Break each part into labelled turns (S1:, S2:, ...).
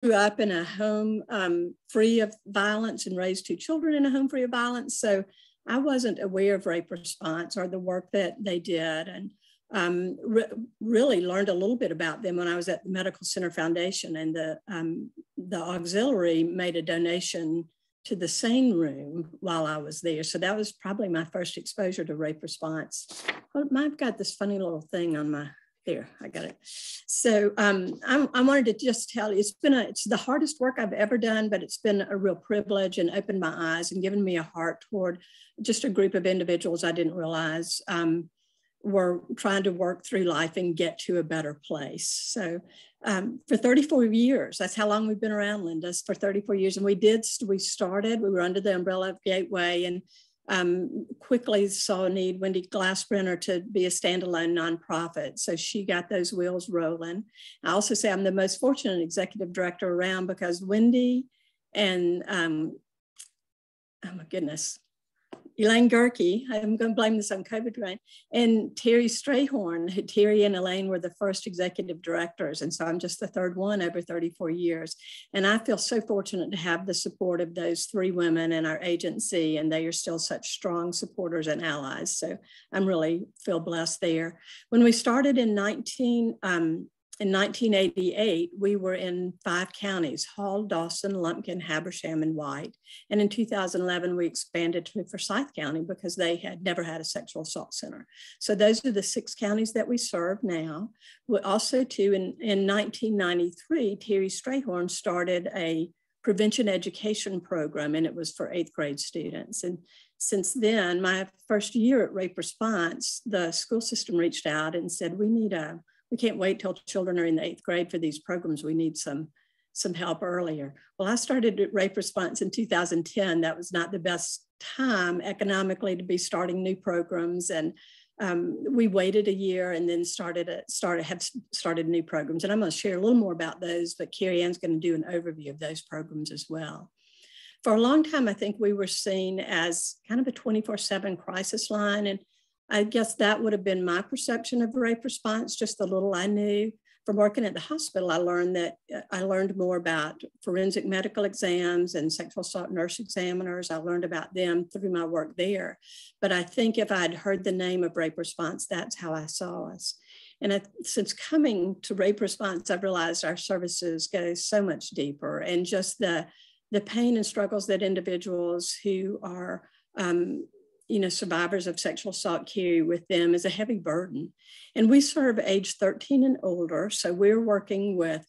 S1: grew up in a home free of violence and raised 2 children in a home free of violence. So I wasn't aware of rape response or the work that they did, and really learned a little bit about them when I was at the Medical Center Foundation, and the auxiliary made a donation to the SANE room while I was there. So that was probably my first exposure to rape response. Well, I've got this funny little thing on my, there, I got it. So I wanted to just tell you, it's the hardest work I've ever done, but it's been a real privilege and opened my eyes and given me a heart toward just a group of individuals I didn't realize were trying to work through life and get to a better place. So for 34 years, that's how long we've been around, Linda, for 34 years. And we were under the umbrella of Gateway, and quickly saw a need, Wendy Glassbrenner, to be a standalone nonprofit. So she got those wheels rolling. I also say I'm the most fortunate executive director around, because Wendy and, oh my goodness, Elaine Gerke, I'm going to blame this on COVID, right? And Terry Strayhorn. Terry and Elaine were the first executive directors. And so I'm just the third one over 34 years. And I feel so fortunate to have the support of those 3 women in our agency, and they are still such strong supporters and allies. So I'm really feel blessed there. When we started in 1988, we were in 5 counties: Hall, Dawson, Lumpkin, Habersham, and White. And in 2011, we expanded to Forsyth County because they had never had a sexual assault center. So those are the 6 counties that we serve now. We also, too, in 1993, Terry Strayhorn started a prevention education program, and it was for 8th grade students. And since then, my first year at Rape Response, the school system reached out and said, we can't wait till children are in the 8th grade for these programs. We need some help earlier. Well, I started at Rape Response in 2010. That was not the best time economically to be starting new programs. And we waited a year and then started new programs. And I'm going to share a little more about those, but Carrie Ann's going to do an overview of those programs as well. For a long time, I think we were seen as kind of a 24/7 crisis line. And I guess that would have been my perception of rape response, just the little I knew. From working at the hospital, I learned more about forensic medical exams and sexual assault nurse examiners. I learned about them through my work there. But I think if I'd heard the name of Rape Response, that's how I saw us. And since coming to Rape Response, I've realized our services go so much deeper, and just the pain and struggles that individuals who are survivors of sexual assault carry with them is a heavy burden. And we serve age 13 and older. So we're working with,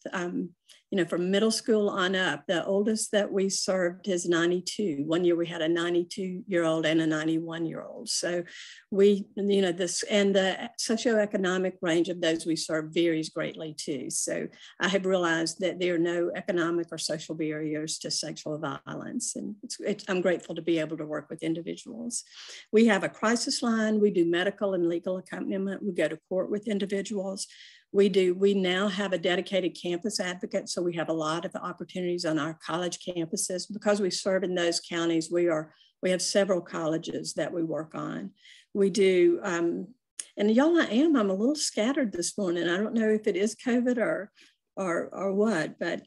S1: from middle school on up. The oldest that we served is 92. One year we had a 92-year-old and a 91-year-old. So the socioeconomic range of those we serve varies greatly too. So I have realized that there are no economic or social barriers to sexual violence. And I'm grateful to be able to work with individuals. We have a crisis line. We do medical and legal accompaniment. We go to court with individuals. We now have a dedicated campus advocate, so we have a lot of opportunities on our college campuses. Because we serve in those counties, we have several colleges that we work on. We do, and y'all, I'm a little scattered this morning. I don't know if it is COVID or what, but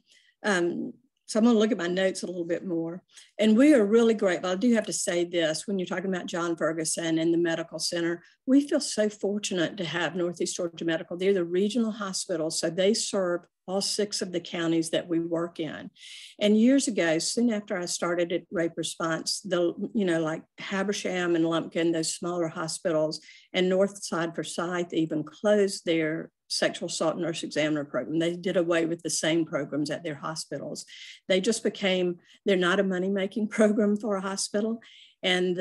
S1: so I'm going to look at my notes a little bit more. And we are really grateful. I do have to say this, when you're talking about John Ferguson and the medical center, we feel so fortunate to have Northeast Georgia Medical. They're the regional hospital, so they serve all 6 of the counties that we work in. And years ago, soon after I started at Rape Response, like Habersham and Lumpkin, those smaller hospitals, and Northside Forsyth even closed their sexual assault nurse examiner program. They did away with the same programs at their hospitals. They just they're not a money-making program for a hospital. And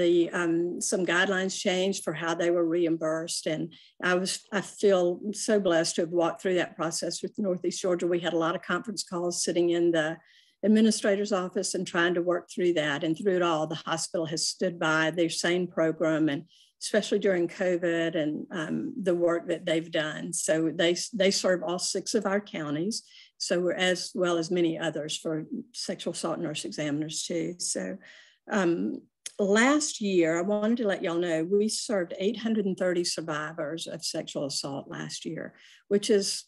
S1: some guidelines changed for how they were reimbursed. And I feel so blessed to have walked through that process with Northeast Georgia. We had a lot of conference calls sitting in the administrator's office and trying to work through that. And through it all, the hospital has stood by their SANE program, and especially during COVID and the work that they've done. So they serve all 6 of our counties. So we're, as well as many others, for sexual assault nurse examiners too. So last year, I wanted to let y'all know, we served 830 survivors of sexual assault last year, which is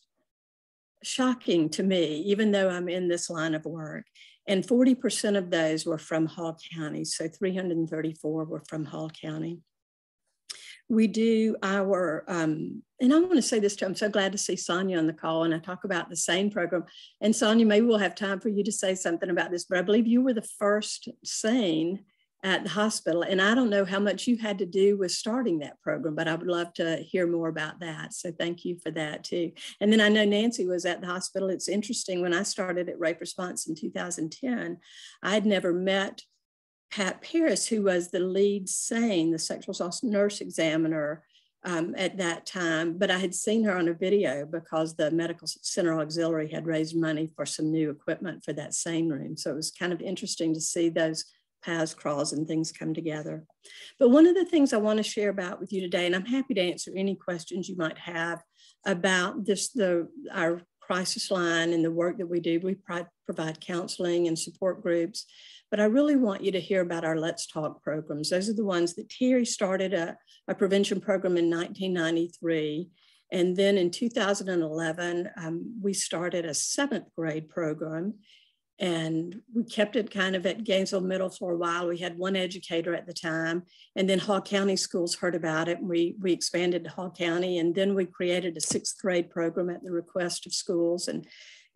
S1: shocking to me, even though I'm in this line of work. And 40% of those were from Hall County. So 334 were from Hall County. We do our, and I want to say this too, I'm so glad to see Sonia on the call, and I talk about the SANE program. And Sonia, maybe we'll have time for you to say something about this, but I believe you were the first SANE at the hospital. And I don't know how much you had to do with starting that program, but I would love to hear more about that. So thank you for that too. And then I know Nancy was at the hospital. It's interesting, when I started at Rape Response in 2010, I had never met Pat Paris, who was the lead SANE, the sexual assault nurse examiner at that time, but I had seen her on a video because the Medical Center Auxiliary had raised money for some new equipment for that SANE room. So it was kind of interesting to see those paths cross and things come together. But one of the things I want to share about with you today, and I'm happy to answer any questions you might have about this, our crisis line and the work that we do. We provide counseling and support groups, but I really want you to hear about our Let's Talk programs. Those are the ones that Terry started a prevention program in 1993. And then in 2011, we started a 7th grade program, and we kept it kind of at Gainesville Middle for a while. We had one educator at the time, and then Hall County schools heard about it, and we expanded to Hall County, and then we created a 6th grade program at the request of schools. And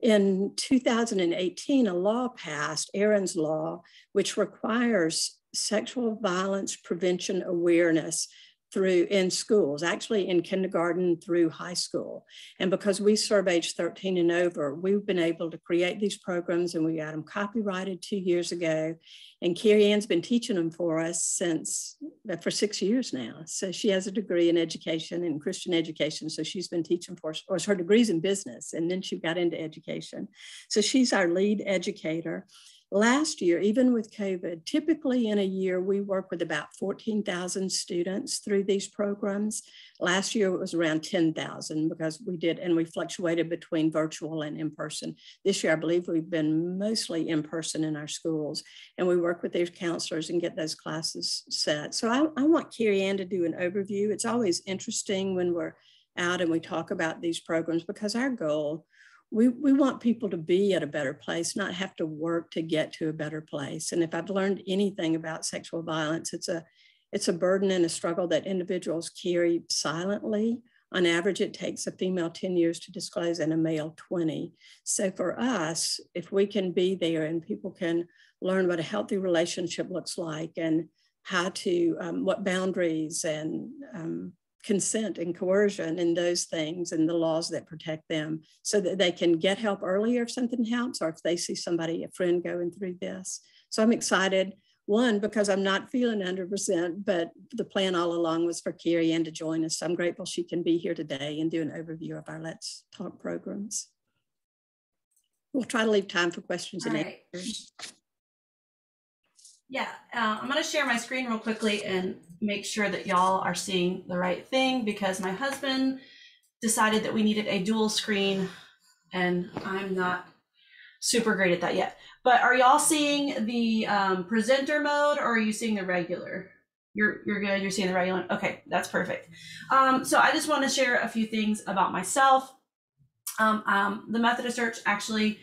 S1: in 2018, a law passed, Aaron's Law, which requires sexual violence prevention awareness in schools, actually in kindergarten through high school. And because we serve age 13 and over, we've been able to create these programs, and we got them copyrighted 2 years ago. And Carrie Ann's been teaching them for us for 6 years now. So she has a degree in education and Christian education. So she's been teaching for us, or her degree's in business, and then she got into education. So she's our lead educator. Last year, even with COVID, typically in a year, we work with about 14,000 students through these programs. Last year, it was around 10,000 because we fluctuated between virtual and in-person. This year, I believe we've been mostly in-person in our schools, and we work with these counselors and get those classes set. So I want Carrie Ann to do an overview. It's always interesting when we're out and we talk about these programs, because our goal, we want people to be at a better place, not have to work to get to a better place. And if I've learned anything about sexual violence, it's a burden and a struggle that individuals carry silently. On average, it takes a female 10 years to disclose and a male 20. So for us, if we can be there and people can learn what a healthy relationship looks like, and how to, what boundaries and consent and coercion and those things, and the laws that protect them, so that they can get help earlier if something helps, or if they see a friend going through this. So I'm excited, one, because I'm not feeling 100%, but the plan all along was for Carrie Ann to join us. So I'm grateful she can be here today and do an overview of our Let's Talk programs. We'll try to leave time for questions and answers.
S2: Yeah, I'm going to share my screen real quickly and make sure that y'all are seeing the right thing, because my husband decided that we needed a dual screen, and I'm not super great at that yet. But are y'all seeing the presenter mode, or are you seeing the regular? You're good, you're seeing the regular? Okay, that's perfect. So I just want to share a few things about myself. The Methodist Church actually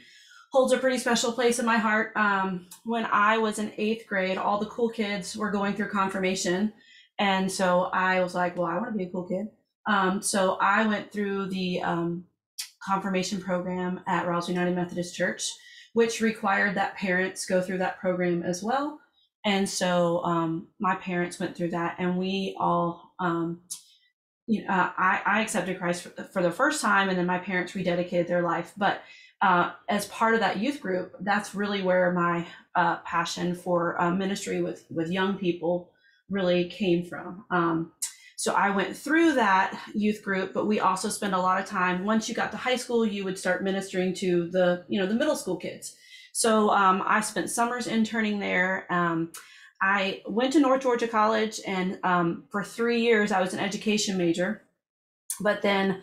S2: holds a pretty special place in my heart. When I was in 8th grade, all the cool kids were going through confirmation. And so I was like, well, I want to be a cool kid. So I went through the confirmation program at Rouse United Methodist Church, which required that parents go through that program as well. And so my parents went through that, and we all, I accepted Christ for the first time, and then my parents rededicated their life. But as part of that youth group, that's really where my passion for ministry with young people really came from. So I went through that youth group, but we also spent a lot of time, once you got to high school, you would start ministering to the middle school kids. So I spent summers interning there. I went to North Georgia College, and for 3 years I was an education major, but then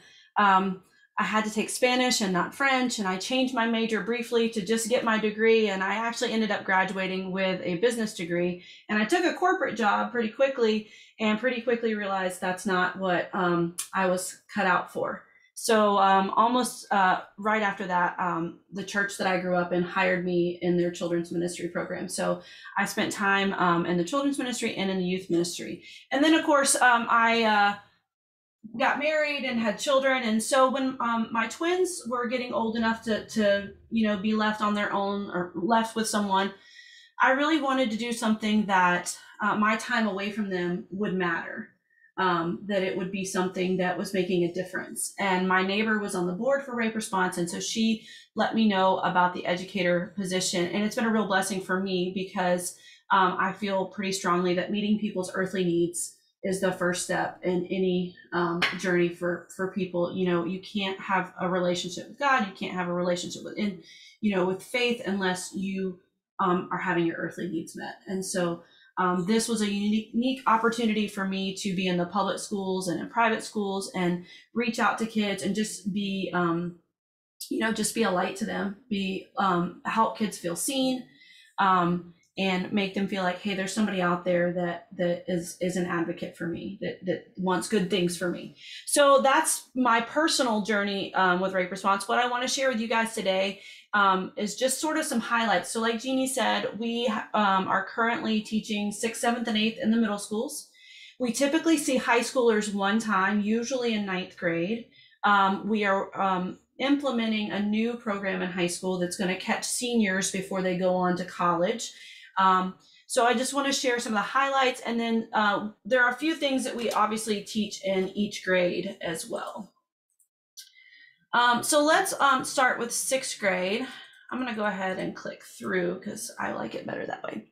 S2: I had to take Spanish and not French, and I changed my major briefly to just get my degree, and I actually ended up graduating with a business degree. And I took a corporate job pretty quickly, and pretty quickly realized that's not what I was cut out for. So almost right after that, the church that I grew up in hired me in their children's ministry program. So I spent time in the children's ministry and in the youth ministry. And then, of course, I got married and had children. And so when my twins were getting old enough to be left on their own or left with someone, I really wanted to do something that my time away from them would matter. That it would be something that was making a difference. And my neighbor was on the board for rape response. And so she let me know about the educator position. And it's been a real blessing for me because I feel pretty strongly that meeting people's earthly needs is the first step in any journey for people. You can't have a relationship with God. You can't have a relationship with faith unless you are having your earthly needs met. And so this was a unique opportunity for me to be in the public schools and in private schools and reach out to kids and just be, just be a light to them, help kids feel seen, and make them feel like, hey, there's somebody out there that is an advocate for me, that wants good things for me. So that's my personal journey with rape response. What I want to share with you guys today is just sort of some highlights. So like Jeannie said, we are currently teaching 6th, 7th, and 8th in the middle schools. We typically see high schoolers one time, usually in 9th grade. We are implementing a new program in high school that's going to catch seniors before they go on to college. So I just want to share some of the highlights, and then there are a few things that we obviously teach in each grade as well. So let's start with 6th grade. I'm going to go ahead and click through because I like it better that way.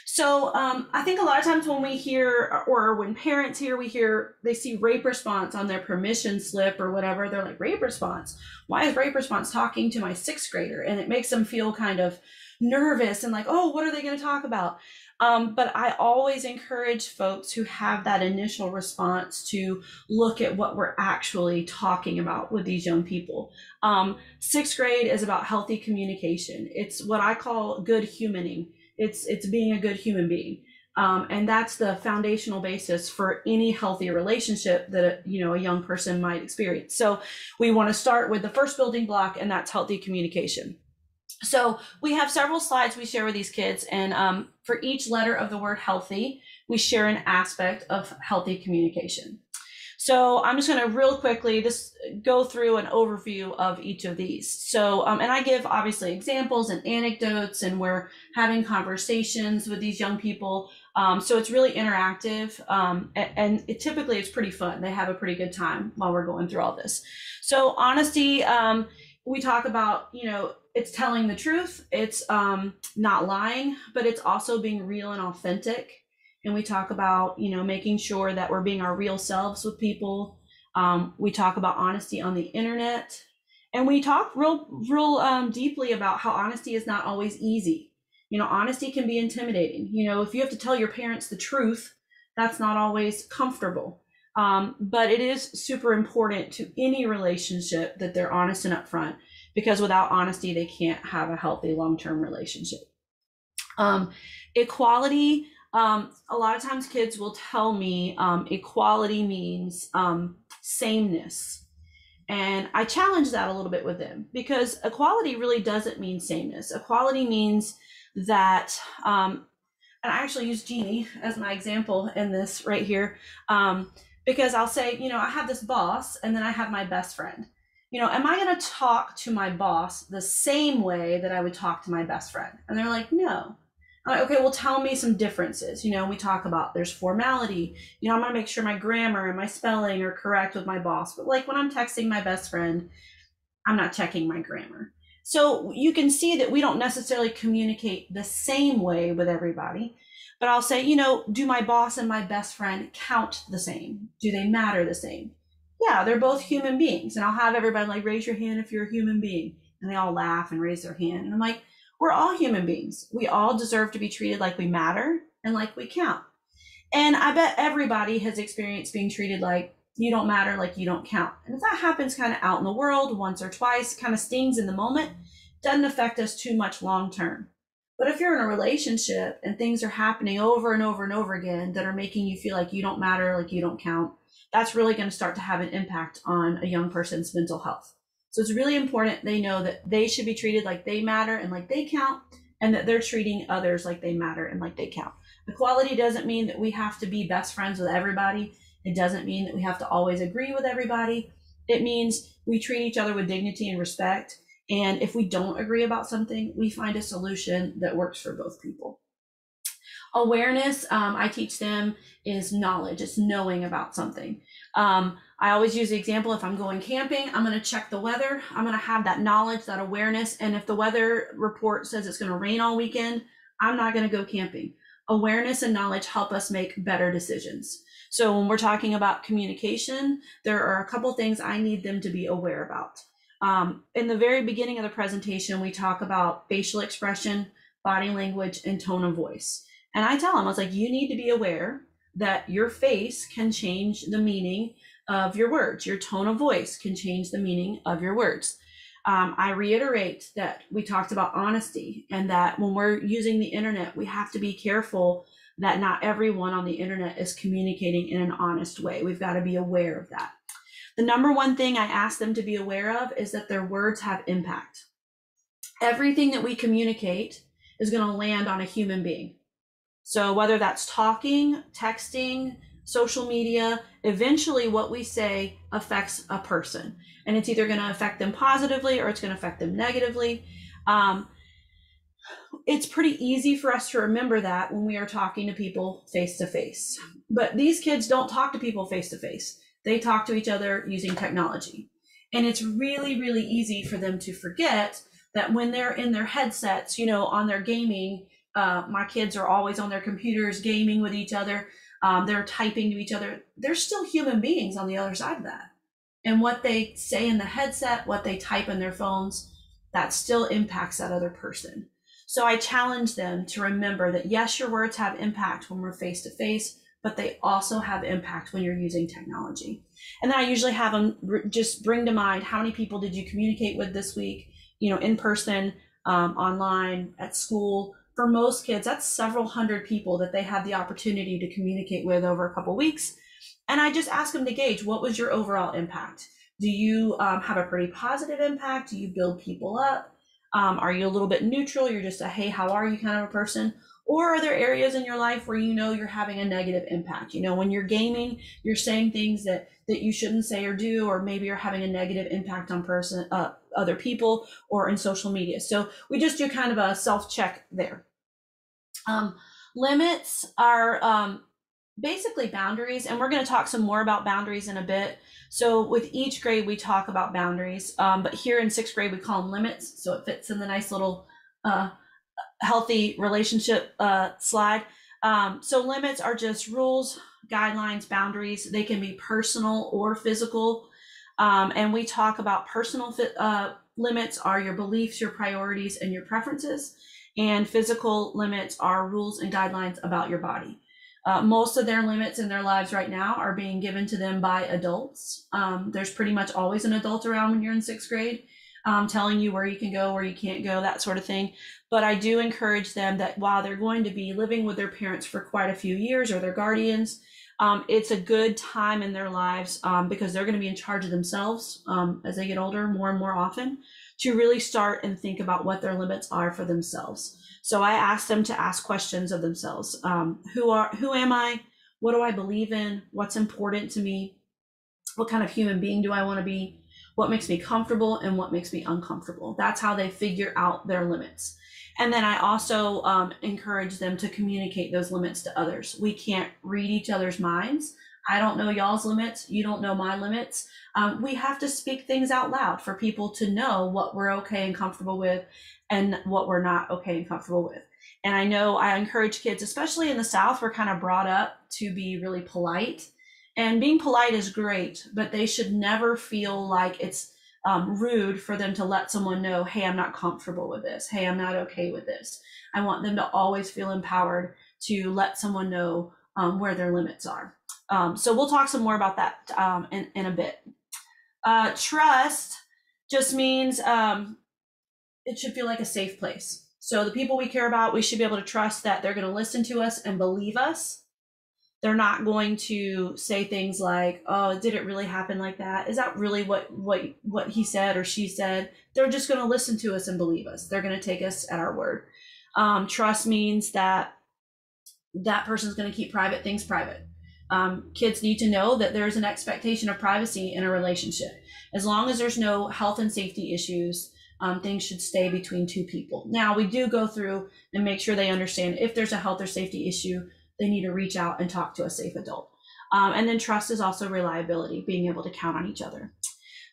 S2: So I think a lot of times when we hear, or when parents hear, they see rape response on their permission slip or whatever, they're like, rape response? Why is rape response talking to my 6th grader? And it makes them feel kind of nervous and like, oh, what are they going to talk about? But I always encourage folks who have that initial response to look at what we're actually talking about with these young people. 6th grade is about healthy communication. It's what I call good humaning. It's being a good human being. And that's the foundational basis for any healthy relationship that a young person might experience. So we want to start with the first building block, and that's healthy communication. So we have several slides we share with these kids, and for each letter of the word healthy, we share an aspect of healthy communication. So I'm just going to real quickly just go through an overview of each of these. So, and I give obviously examples and anecdotes, and we're having conversations with these young people. So it's really interactive, and typically it's pretty fun. They have a pretty good time while we're going through all this. So honesty, we talk about, it's telling the truth, it's not lying, but it's also being real and authentic. And we talk about, making sure that we're being our real selves with people. We talk about honesty on the internet, and we talk real deeply about how honesty is not always easy. Honesty can be intimidating. If you have to tell your parents the truth, that's not always comfortable. But it is super important to any relationship that they're honest and upfront, because without honesty, they can't have a healthy long-term relationship. Equality. A lot of times kids will tell me equality means sameness. And I challenge that a little bit with them, because equality really doesn't mean sameness. Equality means that, and I actually use Jeannie as my example in this right here, because I'll say, I have this boss, and then I have my best friend. Am I going to talk to my boss the same way that I would talk to my best friend? And they're like, no. I'm like, okay, well, tell me some differences. We talk about there's formality. I'm going to make sure my grammar and my spelling are correct with my boss. But like when I'm texting my best friend, I'm not checking my grammar. So you can see that we don't necessarily communicate the same way with everybody. But I'll say, do my boss and my best friend count the same? Do they matter the same? Yeah, they're both human beings. And I'll have everybody like, raise your hand if you're a human being. And they all laugh and raise their hand. And I'm like, we're all human beings. We all deserve to be treated like we matter and like we count. And I bet everybody has experienced being treated like you don't matter, like you don't count. And if that happens kind of out in the world once or twice, kind of stings in the moment, doesn't affect us too much long term. But if you're in a relationship and things are happening over and over and over again that are making you feel like you don't matter, like you don't count, that's really going to start to have an impact on a young person's mental health. So it's really important they know that they should be treated like they matter and like they count, and that they're treating others like they matter and like they count. Equality doesn't mean that we have to be best friends with everybody. It doesn't mean that we have to always agree with everybody. It means we treat each other with dignity and respect. And if we don't agree about something, we find a solution that works for both people. Awareness, I teach them, is knowledge. It's knowing about something. I always use the example, if I'm going camping, I'm going to check the weather. I'm going to have that knowledge, that awareness. And if the weather report says it's going to rain all weekend, I'm not going to go camping. Awareness and knowledge help us make better decisions. So when we're talking about communication, there are a couple things I need them to be aware about. In the very beginning of the presentation, we talk about facial expression, body language, and tone of voice. And I tell them, I was like, you need to be aware that your face can change the meaning of your words. Your tone of voice can change the meaning of your words. I reiterate that we talked about honesty, and that when we're using the internet, we have to be careful that not everyone on the internet is communicating in an honest way. We've got to be aware of that. The number one thing I ask them to be aware of is that their words have impact. Everything that we communicate is going to land on a human being. So whether that's talking, texting, social media, eventually what we say affects a person, and it's either going to affect them positively or it's going to affect them negatively. It's pretty easy for us to remember that when we are talking to people face to face, but these kids don't talk to people face to face. They talk to each other using technology. And it's really, really easy for them to forget that when they're in their headsets, you know, on their gaming, my kids are always on their computers gaming with each other. They're typing to each other. They're still human beings on the other side of that. And what they say in the headset, what they type in their phones, that still impacts that other person. So I challenge them to remember that yes, your words have impact when we're face to face, but they also have impact when you're using technology. And then I usually have them just bring to mind, how many people did you communicate with this week, you know, in person, online, at school. For most kids, that's several hundred people that they have the opportunity to communicate with over a couple of weeks. And I just ask them to gauge, what was your overall impact? Do you have a pretty positive impact? Do you build people up? Are you a little bit neutral? You're just a, hey, how are you kind of a person? Or are there areas in your life where you know you're having a negative impact? You know, when you're gaming, you're saying things that you shouldn't say or do, or maybe you're having a negative impact on other people or in social media. So we just do kind of a self-check there. Limits are basically boundaries, and we're going to talk some more about boundaries in a bit. So with each grade, we talk about boundaries, but here in 6th grade, we call them limits. So it fits in the nice little healthy relationship slide. So limits are just rules, guidelines, boundaries. They can be personal or physical. And we talk about personal limits are your beliefs, your priorities, and your preferences. And physical limits are rules and guidelines about your body. Most of their limits in their lives right now are being given to them by adults. There's pretty much always an adult around when you're in 6th grade, telling you where you can go, where you can't go, that sort of thing. But I do encourage them that while they're going to be living with their parents for quite a few years, or their guardians, it's a good time in their lives because they're going to be in charge of themselves as they get older more and more often, to really start and think about what their limits are for themselves. So I ask them to ask questions of themselves. Who am I? What do I believe in? What's important to me? What kind of human being do I want to be? What makes me comfortable and what makes me uncomfortable? That's how they figure out their limits. And then I also encourage them to communicate those limits to others. We can't read each other's minds. I don't know y'all's limits. You don't know my limits. We have to speak things out loud for people to know what we're okay and comfortable with and what we're not okay and comfortable with. And I know I encourage kids, especially in the South, we're kind of brought up to be really polite. And being polite is great, but they should never feel like it's rude for them to let someone know, hey, I'm not comfortable with this. Hey, I'm not okay with this. I want them to always feel empowered to let someone know where their limits are. So we'll talk some more about that in a bit. Trust just means it should feel like a safe place. So the people we care about, we should be able to trust that they're going to listen to us and believe us. They're not going to say things like, "Oh, did it really happen like that? Is that really what he said or she said?" They're just going to listen to us and believe us. They're going to take us at our word. Trust means that that person's going to keep private things private. Kids need to know that there's an expectation of privacy in a relationship. As long as there's no health and safety issues, things should stay between two people. Now, we do go through and make sure they understand if there's a health or safety issue, they need to reach out and talk to a safe adult. And then trust is also reliability, being able to count on each other.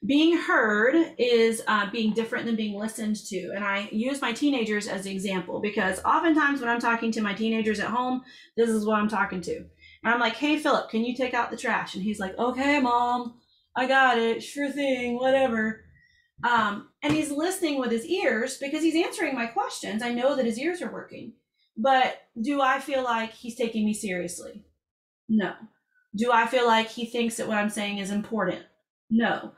S2: Being heard is being different than being listened to. And I use my teenagers as the example because oftentimes when I'm talking to my teenagers at home, this is what I'm talking to. And I'm like, "Hey, Philip, can you take out the trash?" And he's like, "Okay, Mom, I got it. Sure thing, whatever." And he's listening with his ears because he's answering my questions. I know that his ears are working. But do I feel like he's taking me seriously? No. Do I feel like he thinks that what I'm saying is important? No.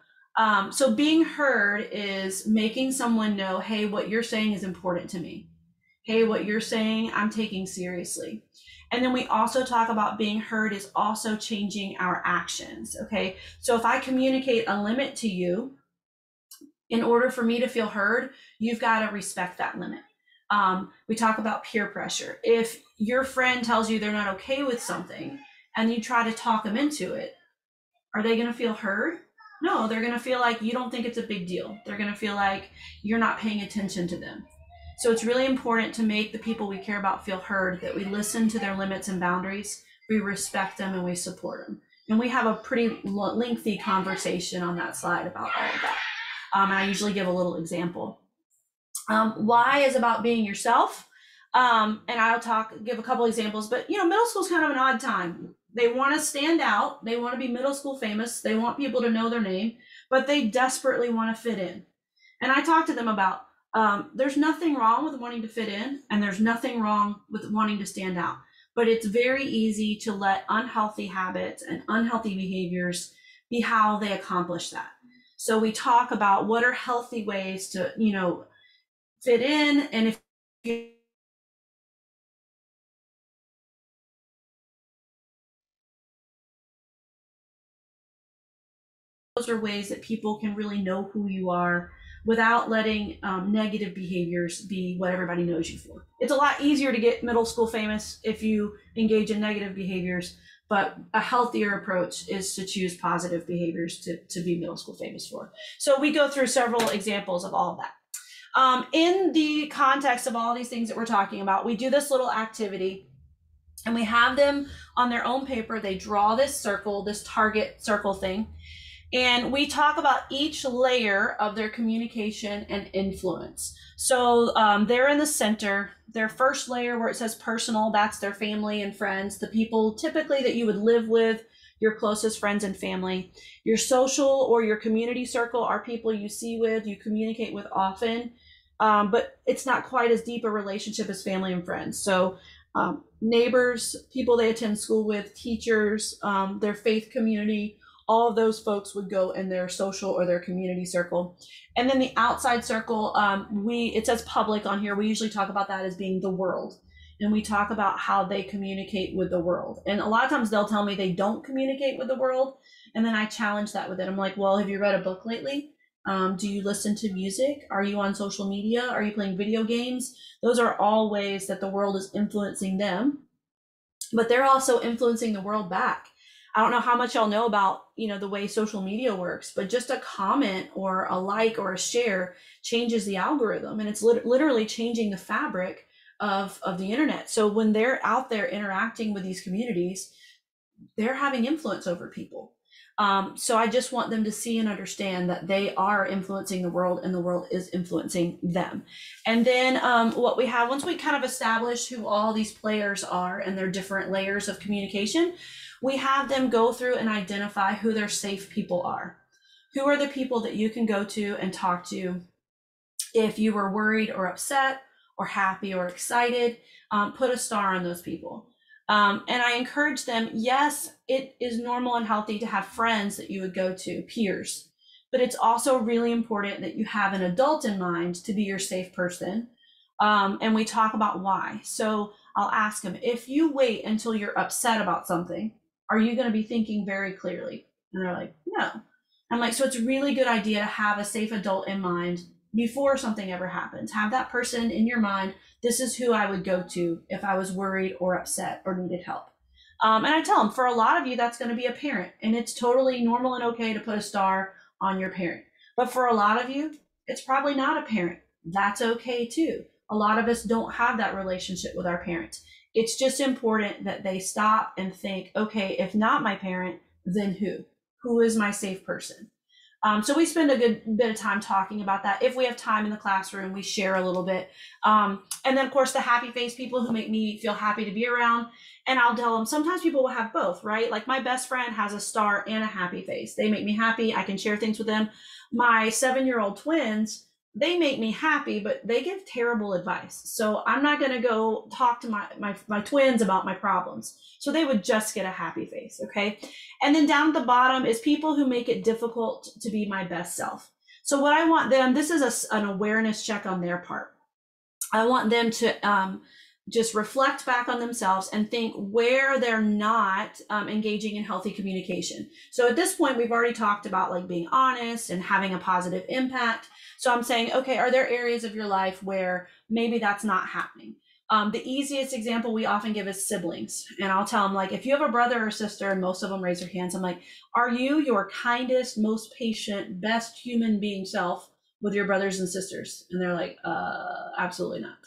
S2: So being heard is making someone know, "Hey, what you're saying is important to me. Hey, what you're saying, I'm taking seriously." And then we also talk about being heard is also changing our actions. Okay. So if I communicate a limit to you, in order for me to feel heard, you've got to respect that limit. We talk about peer pressure. If your friend tells you they're not okay with something and you try to talk them into it, are they going to feel heard? No, they're going to feel like you don't think it's a big deal. They're going to feel like you're not paying attention to them. So it's really important to make the people we care about feel heard, that we listen to their limits and boundaries, we respect them, and we support them. And we have a pretty lengthy conversation on that slide about all of that. And I usually give a little example. Why is about being yourself. And I'll give a couple examples, but middle school is kind of an odd time. They want to stand out. They want to be middle school famous. They want people to know their name, but they desperately want to fit in. And I talk to them about, there's nothing wrong with wanting to fit in, and there's nothing wrong with wanting to stand out, but it's very easy to let unhealthy habits and unhealthy behaviors be how they accomplish that. So we talk about what are healthy ways to, fit in, and if you those are ways that people can really know who you are without letting negative behaviors be what everybody knows you for. It's a lot easier to get middle school famous if you engage in negative behaviors, but a healthier approach is to choose positive behaviors to be middle school famous for. So we go through several examples of all of that. In the context of all these things that we're talking about, we do this little activity and we have them on their own paper. They draw this circle, this target circle thing, and we talk about each layer of their communication and influence. So they're in the center. Their first layer where it says personal, that's their family and friends, the people typically that you would live with, your closest friends and family. Your social or your community circle are people you see with, you communicate with often, but it's not quite as deep a relationship as family and friends. So neighbors, people they attend school with, teachers, their faith community, all of those folks would go in their social or their community circle. And then the outside circle, it says public on here. We usually talk about that as being the world. And we talk about how they communicate with the world. And a lot of times they'll tell me they don't communicate with the world. And then I challenge that with it. I'm like, well, have you read a book lately? Do you listen to music? Are you on social media? Are you playing video games? Those are all ways that the world is influencing them, but they're also influencing the world back. I don't know how much y'all know about, the way social media works, but just a comment or a like or a share changes the algorithm, and it's literally changing the fabric of the internet. So when they're out there interacting with these communities, they're having influence over people. So I just want them to see and understand that they are influencing the world and the world is influencing them. And then what we have, once we kind of establish who all these players are and their different layers of communication, we have them go through and identify who their safe people are. Who are the people that you can go to and talk to if you were worried or upset or happy or excited? Put a star on those people. And I encourage them, yes, it is normal and healthy to have friends that you would go to, peers, but it's also really important that you have an adult in mind to be your safe person. And we talk about why. So I'll ask them, if you wait until you're upset about something, are you going to be thinking very clearly? And they're like, no. I'm like, so it's a really good idea to have a safe adult in mind before something ever happens. Have that person in your mind. This is who I would go to if I was worried or upset or needed help. And I tell them, for a lot of you, that's going to be a parent, and it's totally normal and okay to put a star on your parent. But for a lot of you, it's probably not a parent. That's okay too. A lot of us don't have that relationship with our parents. It's just important that they stop and think, okay, if not my parent, then who? Who is my safe person? So we spend a good bit of time talking about that. If we have time in the classroom, we share a little bit. And then, of course, the happy face people who make me feel happy to be around. And I'll tell them, sometimes people will have both, right? Like my best friend has a star and a happy face. They make me happy. I can share things with them. My 7-year-old twins, they make me happy, but they give terrible advice. So I'm not going to go talk to my twins about my problems. So they would just get a happy face, okay? And then down at the bottom is people who make it difficult to be my best self. So what I want them, this is an awareness check on their part. I want them to just reflect back on themselves and think where they're not engaging in healthy communication. So at this point, we've already talked about like being honest and having a positive impact. So I'm saying, okay, are there areas of your life where maybe that's not happening? The easiest example we often give is siblings. And I'll tell them, like, if you have a brother or sister, and most of them raise their hands, I'm like, are you your kindest, most patient, best human being self with your brothers and sisters? And they're like, absolutely not.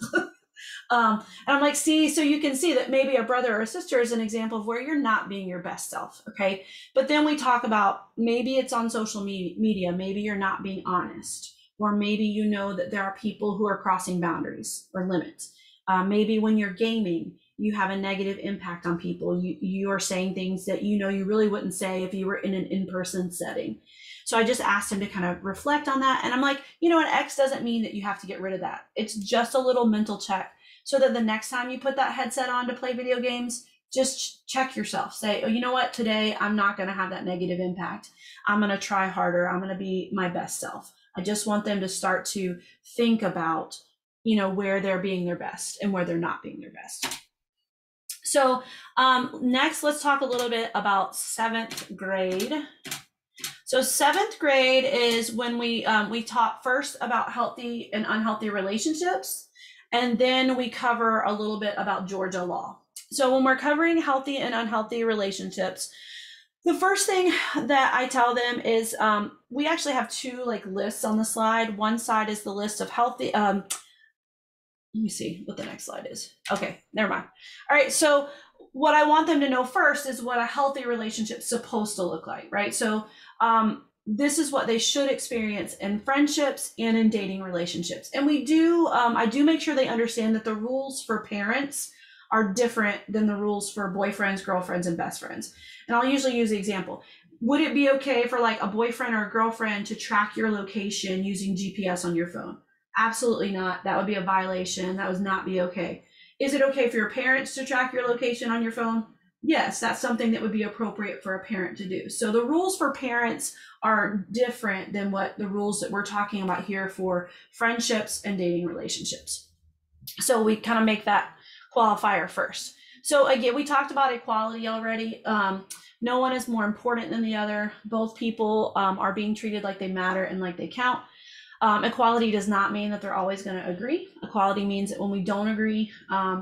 S2: And I'm like, see, so you can see that maybe a brother or a sister is an example of where you're not being your best self, okay? But then we talk about maybe it's on social media, maybe you're not being honest, or maybe you know that there are people who are crossing boundaries or limits. Maybe when you're gaming, you have a negative impact on people. You are saying things that you know you really wouldn't say if you were in an in-person setting. So I just asked him to kind of reflect on that. And I'm like, you know, an X doesn't mean that you have to get rid of that. It's just a little mental check so that the next time you put that headset on to play video games, just check yourself. Say, oh, you know what? Today, I'm not going to have that negative impact. I'm going to try harder. I'm going to be my best self. I just want them to start to think about, you know, where they're being their best and where they're not being their best. So next, let's talk a little bit about 7th grade. So 7th grade is when we talk first about healthy and unhealthy relationships, and then we cover a little bit about Georgia law. So when we're covering healthy and unhealthy relationships, the first thing that I tell them is we actually have 2 like lists on the slide. One side is the list of healthy, let me see what the next slide is. Okay, never mind. All right, so what I want them to know first is what a healthy relationship is supposed to look like, right? So this is what they should experience in friendships and in dating relationships. And we do, I do make sure they understand that the rules for parents are different than the rules for boyfriends, girlfriends, and best friends. And I'll usually use the example. Would it be okay for like a boyfriend or a girlfriend to track your location using GPS on your phone? Absolutely not. That would be a violation. That would not be okay. Is it okay for your parents to track your location on your phone? Yes, that's something that would be appropriate for a parent to do. So the rules for parents are different than what the rules that we're talking about here for friendships and dating relationships. So we kind of make that qualifier first. So again, we talked about equality already. No one is more important than the other. Both people are being treated like they matter and like they count. Equality does not mean that they're always going to agree. Equality means that when we don't agree,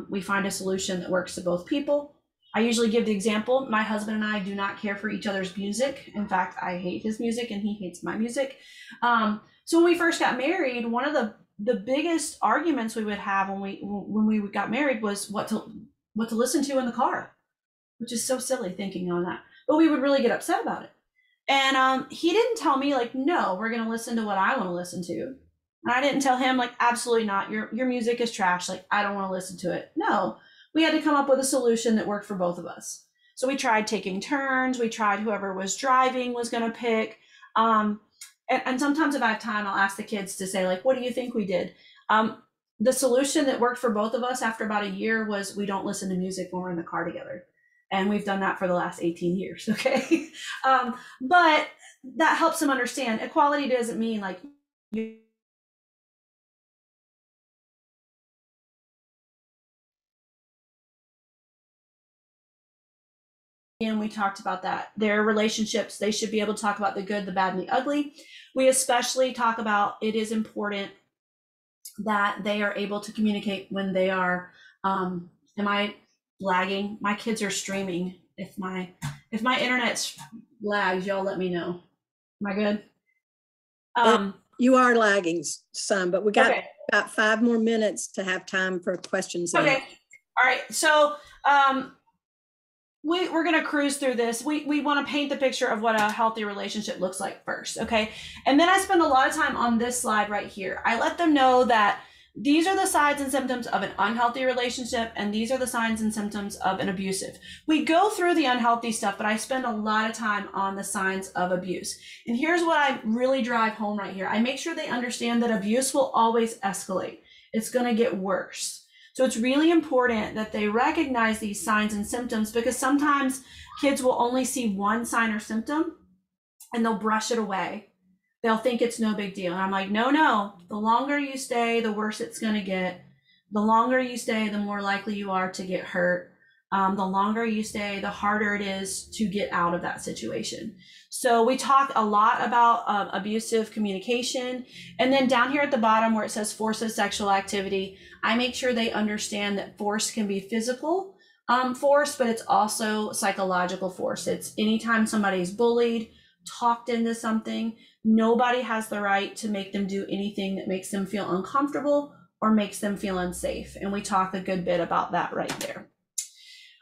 S2: we find a solution that works to both people. I usually give the example, my husband and I do not care for each other's music. In fact, I hate his music and he hates my music. So when we first got married, one of the biggest arguments we would have when we got married was what to listen to in the car, which is so silly thinking on that. But we would really get upset about it. And he didn't tell me like, no, we're going to listen to what I want to listen to. And I didn't tell him like, absolutely not. Your music is trash. Like, I don't want to listen to it. No, we had to come up with a solution that worked for both of us. So we tried taking turns. We tried whoever was driving was going to pick. And sometimes if I have time, I'll ask the kids to say like, what do you think we did? The solution that worked for both of us after about a year was we don't listen to music when we're in the car together. And we've done that for the last 18 years, okay? But that helps them understand equality doesn't mean like you and we talked about that. Their relationships, they should be able to talk about the good, the bad, and the ugly. We especially talk about it is important that they are able to communicate when they are, am I lagging? My kids are streaming. If my internet lags, y'all let me know. Am I good?
S1: You are lagging some, but we got
S2: okay.
S1: about 5 more minutes to have time for questions.
S2: Okay. All right. So we're going to cruise through this. We want to paint the picture of what a healthy relationship looks like first. Okay. And then I spend a lot of time on this slide right here. I let them know that these are the signs and symptoms of an unhealthy relationship, and these are the signs and symptoms of an abusive. We go through the unhealthy stuff, but I spend a lot of time on the signs of abuse. And here's what I really drive home right here. I make sure they understand that abuse will always escalate. It's going to get worse. So it's really important that they recognize these signs and symptoms, because sometimes kids will only see one sign or symptom and they'll brush it away. They'll think it's no big deal. And I'm like, no, the longer you stay, the worse it's going to get. The longer you stay, the more likely you are to get hurt. The longer you stay, the harder it is to get out of that situation. So we talk a lot about abusive communication. And then down here at the bottom where it says force of sexual activity, I make sure they understand that force can be physical force, but it's also psychological force. It's anytime somebody's bullied, talked into something, nobody has the right to make them do anything that makes them feel uncomfortable or makes them feel unsafe. And we talk a good bit about that right there.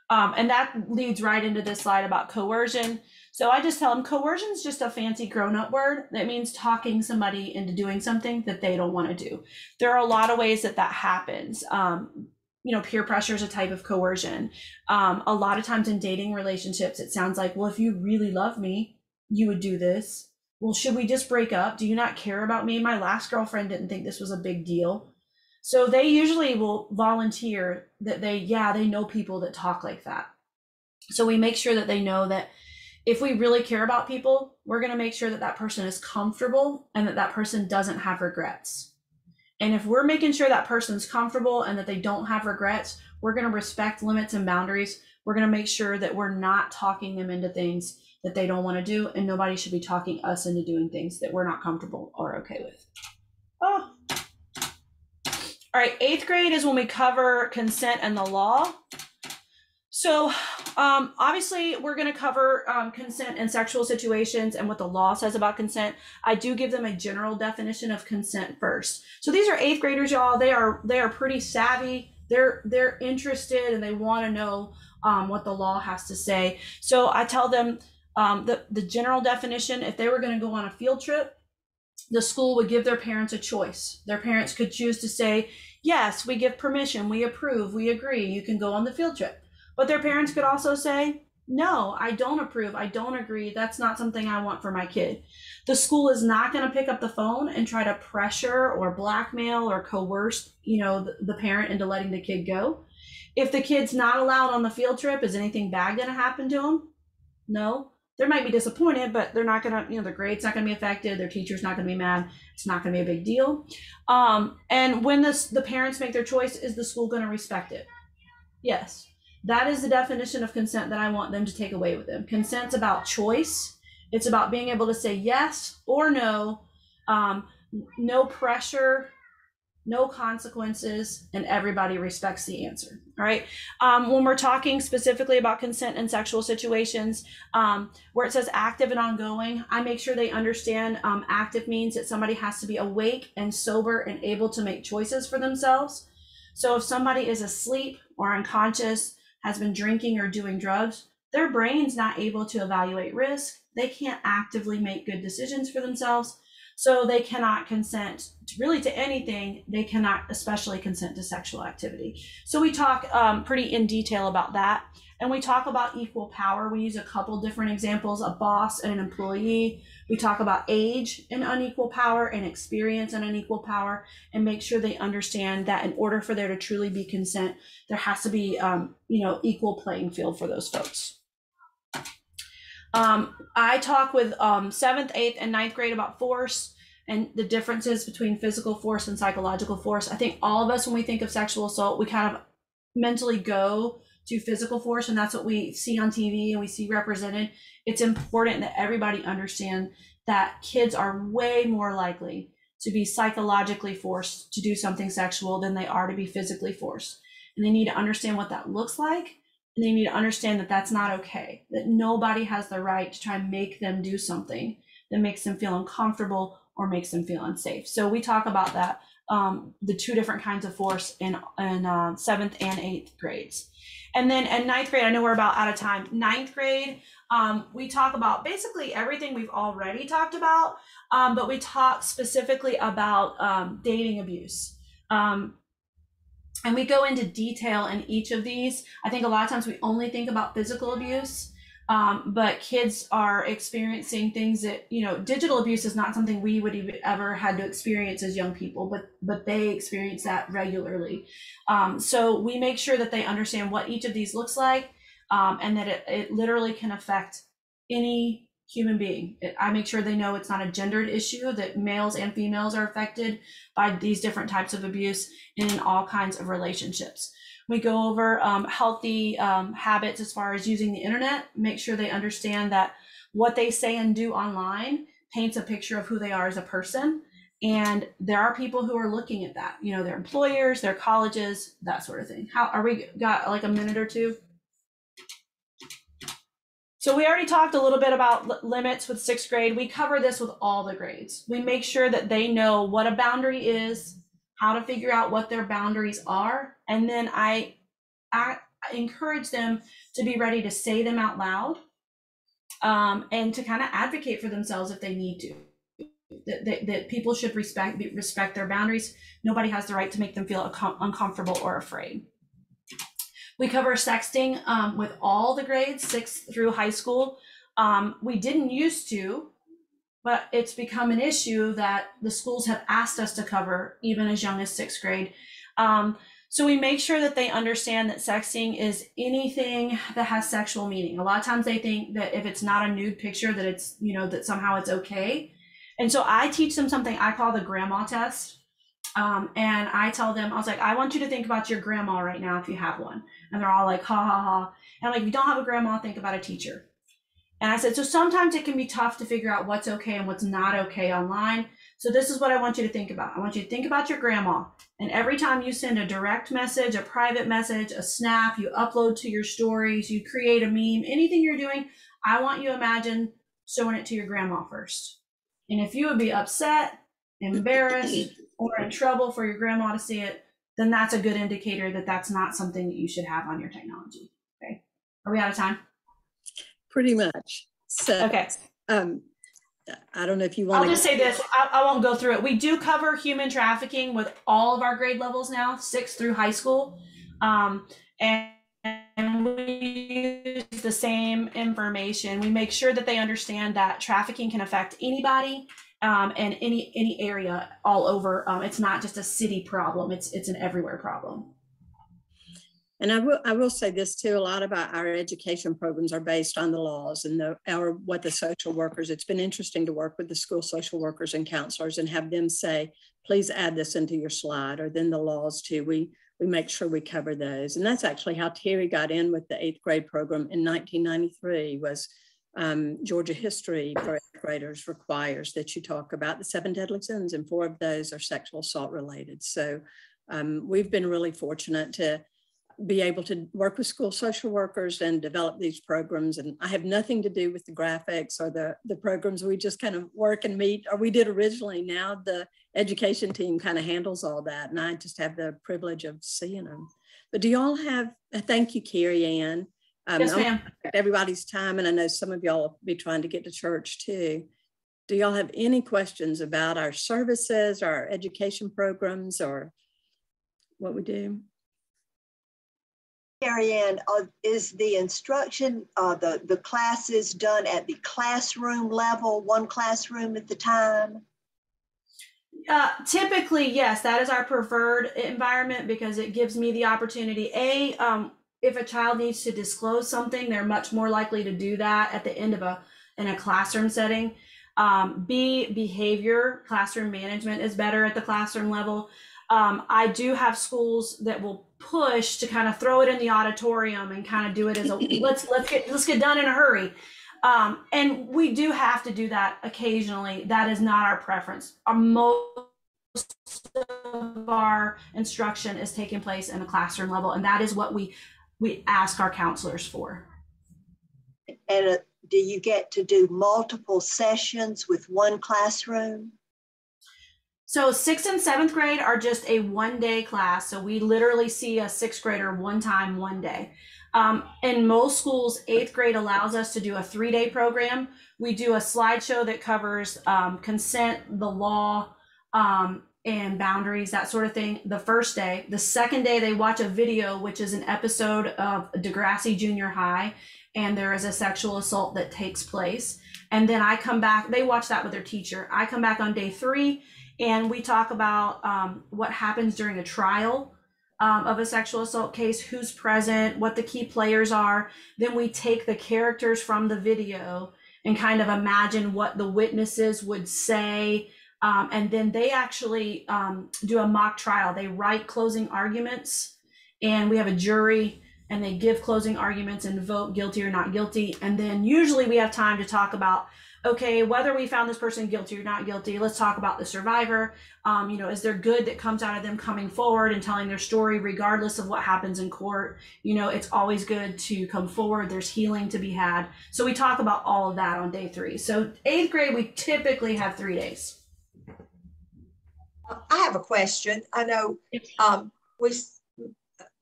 S2: And that leads right into this slide about coercion. So I just tell them coercion is just a fancy grown-up word that means talking somebody into doing something that they don't want to do. There are a lot of ways that happens. Peer pressure is a type of coercion. A lot of times in dating relationships, it sounds like, well, if you really love me, you would do this. Well, should we just break up? Do you not care about me? My last girlfriend didn't think this was a big deal. So they usually will volunteer that they know people that talk like that. So we make sure that they know that if we really care about people, we're going to make sure that that person is comfortable and that person doesn't have regrets. And if we're making sure that person's comfortable and that they don't have regrets, we're going to respect limits and boundaries. We're going to make sure that we're not talking them into things that they don't want to do, and nobody should be talking us into doing things that we're not comfortable or okay with. Oh. All right, 8th grade is when we cover consent and the law. So obviously we're going to cover consent in sexual situations and what the law says about consent. I do give them a general definition of consent first. So these are 8th graders, y'all. They are pretty savvy. They're interested and they want to know what the law has to say. So I tell them the general definition. If they were going to go on a field trip, the school would give their parents a choice. Their parents could choose to say, yes, we give permission, we approve, we agree, you can go on the field trip. But their parents could also say, no, I don't approve, I don't agree, that's not something I want for my kid. The school is not going to pick up the phone and try to pressure or blackmail or coerce, the parent into letting the kid go. If the kid's not allowed on the field trip, is anything bad going to happen to them? No. They might be disappointed, but they're not going to, their grade's not going to be affected. Their teacher's not going to be mad. It's not going to be a big deal. And when the parents make their choice, is the school going to respect it? Yes. That is the definition of consent that I want them to take away with them. Consent's about choice. It's about being able to say yes or no, no pressure, no consequences, and everybody respects the answer. All right. When we're talking specifically about consent in sexual situations, where it says active and ongoing, I make sure they understand active means that somebody has to be awake and sober and able to make choices for themselves. So if somebody is asleep or unconscious, has been drinking or doing drugs, their brain's not able to evaluate risk. They can't actively make good decisions for themselves. So they cannot consent really to anything. They cannot especially consent to sexual activity. So we talk pretty in detail about that. And we talk about equal power. We use a couple different examples, a boss and an employee. We talk about age and unequal power and experience and unequal power, and make sure they understand that in order for there to truly be consent, there has to be, equal playing field for those folks. I talk with 7th, 8th, and 9th grade about force and the differences between physical force and psychological force. I think all of us, when we think of sexual assault, we kind of mentally go to physical force, and that's what we see on TV and we see represented, it's important that everybody understand that kids are way more likely to be psychologically forced to do something sexual than they are to be physically forced. And they need to understand what that looks like. And they need to understand that that's not okay, that nobody has the right to try and make them do something that makes them feel uncomfortable or makes them feel unsafe. So we talk about that, the two different kinds of force in 7th and 8th grades. And then in 9th grade, I know we're about out of time. 9th grade, we talk about basically everything we've already talked about, but we talk specifically about dating abuse. And we go into detail in each of these. I think a lot of times we only think about physical abuse, but kids are experiencing things that, you know, digital abuse is not something we would have ever had to experience as young people, but they experience that regularly. So we make sure that they understand what each of these looks like, and that it literally can affect any human being. I make sure they know it's not a gendered issue, that males and females are affected by these different types of abuse in all kinds of relationships. We go over healthy habits as far as using the internet, make sure they understand that what they say and do online paints a picture of who they are as a person. And there are people who are looking at that, you know, their employers, their colleges, that sort of thing. How are we got like a minute or two? So we already talked a little bit about limits with 6th grade. We cover this with all the grades. We make sure that they know what a boundary is, how to figure out what their boundaries are. And then I encourage them to be ready to say them out loud, and to kind of advocate for themselves if they need to. That people should respect their boundaries. Nobody has the right to make them feel uncomfortable or afraid. We cover sexting with all the grades, 6th through high school. We didn't used to, but it's become an issue that the schools have asked us to cover even as young as 6th grade. So we make sure that they understand that sexting is anything that has sexual meaning. A lot of times they think that if it's not a nude picture that it's, you know, that somehow it's okay. And so I teach them something I call the grandma test. And I tell them, I was like, I want you to think about your grandma right now if you have one. And they're all like, ha, ha, ha. And I'm like, if you don't have a grandma, think about a teacher. And I said, so sometimes it can be tough to figure out what's okay and what's not okay online. So this is what I want you to think about. I want you to think about your grandma. And every time you send a direct message, a private message, a snap, you upload to your stories, you create a meme, anything you're doing, I want you to imagine showing it to your grandma first. And if you would be upset, embarrassed, or in trouble for your grandma to see it, then that's a good indicator that that's not something that you should have on your technology. Okay. Are we out of time?
S1: Pretty much. So,
S2: okay.
S1: I don't know if you want
S2: I'll just say this. I won't go through it. We do cover human trafficking with all of our grade levels now, 6th through high school. And we use the same information. We make sure that they understand that trafficking can affect anybody, and any area all over. It's not just a city problem. It's an everywhere problem.
S1: And I will say this too, a lot of our education programs are based on the laws and what the social workers, it's been interesting to work with the school social workers and counselors and have them say, please add this into your slide, or then the laws too. We make sure we cover those. And that's actually how Terry got in with the 8th grade program in 1993 was Georgia history for 8th graders requires that you talk about the 7 deadly sins, and 4 of those are sexual assault related. So we've been really fortunate to be able to work with school social workers and develop these programs. And I have nothing to do with the graphics or the programs. We just kind of work and meet, or we did originally. Now the education team kind of handles all that. And I just have the privilege of seeing them. But do y'all have, thank you, Carrie Ann.
S2: Yes, ma'am.
S1: Everybody's time. And I know some of y'all will be trying to get to church too. Do y'all have any questions about our services, our education programs, or what we do?
S3: Carrie Ann, is the instruction, the classes done at the classroom level, one classroom at the time?
S2: Typically, yes, that is our preferred environment because it gives me the opportunity. If a child needs to disclose something, they're much more likely to do that at the end of in a classroom setting. B, behavior, classroom management is better at the classroom level. I do have schools that will push to kind of throw it in the auditorium and kind of do it as a let's get done in a hurry. And we do have to do that occasionally. That is not our preference. Most of our instruction is taking place in the classroom level, and that is what we ask our counselors for.
S3: And do you get to do multiple sessions with one classroom?
S2: So 6th and 7th grade are just a one-day class. So we literally see a 6th grader one time, one day. In most schools, 8th grade allows us to do a 3-day program. We do a slideshow that covers consent, the law, and boundaries, that sort of thing, the first day. The second day, they watch a video, which is an episode of Degrassi Junior High, and there is a sexual assault that takes place. And then I come back, they watch that with their teacher. I come back on day 3, and we talk about what happens during a trial of a sexual assault case, who's present, what the key players are. Then we take the characters from the video and kind of imagine what the witnesses would say. And then they actually do a mock trial. They write closing arguments, and we have a jury, and they give closing arguments and vote guilty or not guilty. And then usually we have time to talk about, okay, whether we found this person guilty or not guilty, let's talk about the survivor. Is there good that comes out of them coming forward and telling their story regardless of what happens in court? It's always good to come forward. There's healing to be had. So we talk about all of that on day 3. So 8th grade, we typically have 3 days.
S4: I have a question. I know we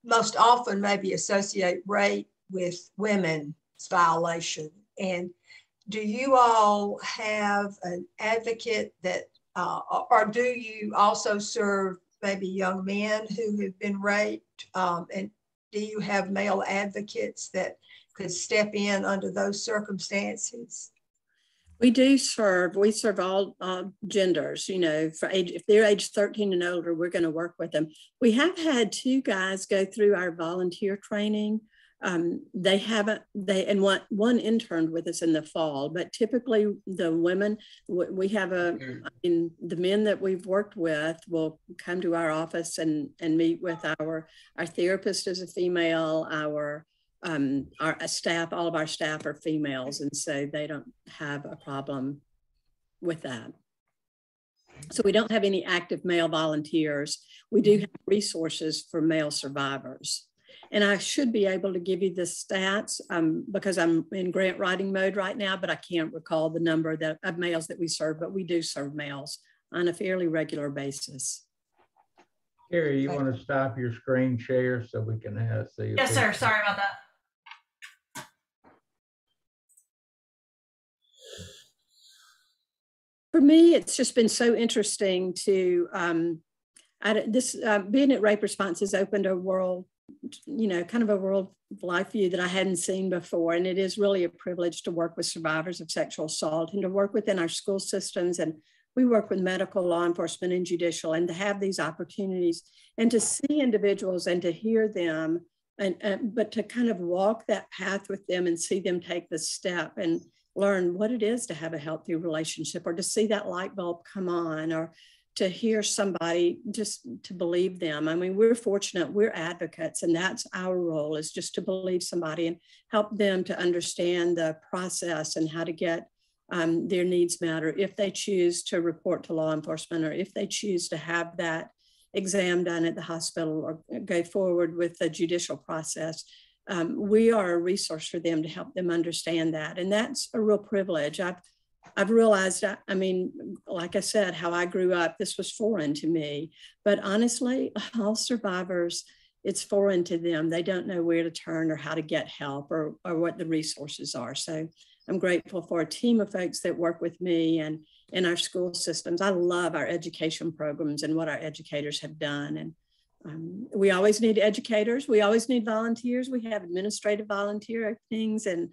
S4: most often maybe associate rape with women's violation. And do you all have an advocate that, or do you also serve maybe young men who have been raped? And do you have male advocates that could step in under those circumstances?
S1: We serve all genders, for age, if they're age 13 and older, we're going to work with them. We have had 2 guys go through our volunteer training. They haven't, and one interned with us in the fall, but typically the women, we have the men that we've worked with will come to our office and meet with our therapist is a female, our staff, all of our staff are females, and so they don't have a problem with that. So we don't have any active male volunteers. We do have resources for male survivors. And I should be able to give you the stats because I'm in grant writing mode right now, but I can't recall the number of males that we serve, but we do serve males on a fairly regular basis.
S5: Carrie, you want to stop your screen share so we can see?
S2: Yes, sir. Sorry about that.
S1: For me, it's just been so interesting to, being at Rape Response has opened a world, kind of a world life view that I hadn't seen before. And it is really a privilege to work with survivors of sexual assault and to work within our school systems. And we work with medical, law enforcement, and judicial, and to have these opportunities and to see individuals and to hear them, but to kind of walk that path with them and see them take the step and learn what it is to have a healthy relationship, or to see that light bulb come on, or to hear somebody, just to believe them. I mean, we're fortunate, we're advocates, and that's our role, is just to believe somebody and help them to understand the process and how to get their needs met, or if they choose to report to law enforcement, or if they choose to have that exam done at the hospital or go forward with the judicial process. We are a resource for them to help them understand that. And that's a real privilege. I've realized, I mean, like I said, how I grew up, this was foreign to me, but honestly, all survivors, it's foreign to them. They don't know where to turn or how to get help or what the resources are. So I'm grateful for a team of folks that work with me and in our school systems. I love our education programs and what our educators have done. And we always need educators. We always need volunteers. We have administrative volunteer openings and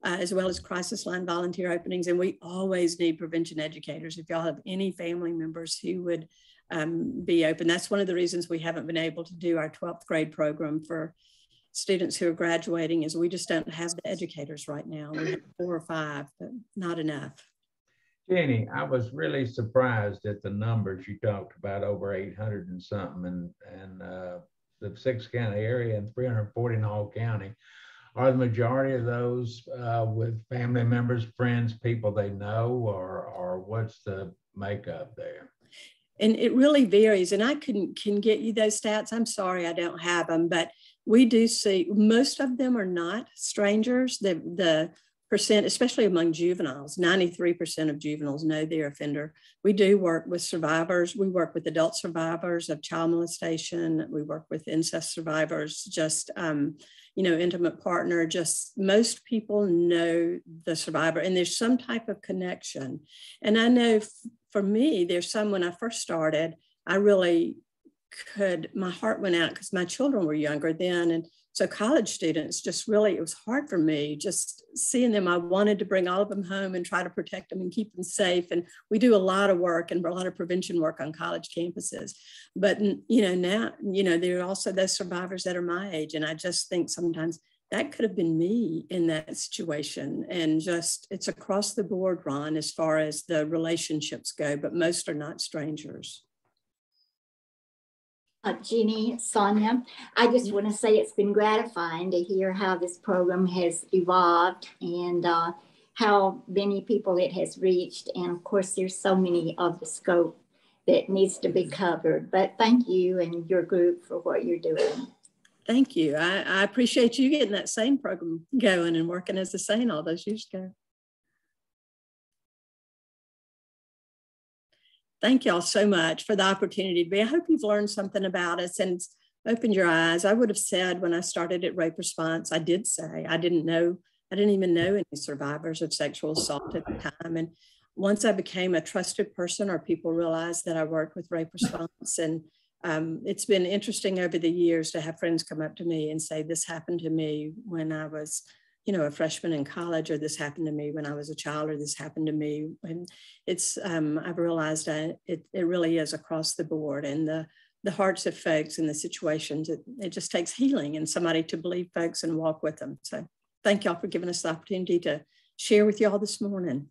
S1: as well as crisis line volunteer openings. And we always need prevention educators. If y'all have any family members who would be open, that's one of the reasons we haven't been able to do our 12th grade program for students who are graduating, is we just don't have the educators right now. We have 4 or 5, but not enough.
S5: Jenny, I was really surprised at the numbers you talked about, over 800 and something, and the 6-county area and 340 in Hall County. Are the majority of those with family members, friends, people they know, or what's the makeup there?
S1: And it really varies. And I can get you those stats. I'm sorry, I don't have them, but we do see most of them are not strangers. The percent, especially among juveniles, 93% of juveniles know their offender. We do work with survivors. We work with adult survivors of child molestation. We work with incest survivors, just, intimate partner. Just most people know the survivor and there's some type of connection. And I know for me, there's some, when I first started, I really my heart went out because my children were younger then. And so college students just really, it was hard for me just seeing them. I wanted to bring all of them home and try to protect them and keep them safe. And we do a lot of work and a lot of prevention work on college campuses. But, now, there are also those survivors that are my age. And I just think sometimes that could have been me in that situation. And just, it's across the board, Ron, as far as the relationships go, but most are not strangers.
S6: Jeannie, Sonia, I just want to say it's been gratifying to hear how this program has evolved and how many people it has reached. And of course, there's so many of the scope that needs to be covered. But thank you and your group for what you're doing.
S1: Thank you. I appreciate you getting that SANE program going and working as a SANE all those years ago. Thank y'all so much for the opportunity to be. I hope you've learned something about us and opened your eyes. I would have said when I started at Rape Response, I did say I didn't even know any survivors of sexual assault at the time. And once I became a trusted person, or people realized that I worked with Rape Response, and it's been interesting over the years to have friends come up to me and say, this happened to me when I was a freshman in college, or this happened to me when I was a child, or this happened to me. And it's, I've realized that it really is across the board, and the hearts of folks and the situations, it just takes healing and somebody to believe folks and walk with them. So thank y'all for giving us the opportunity to share with y'all this morning.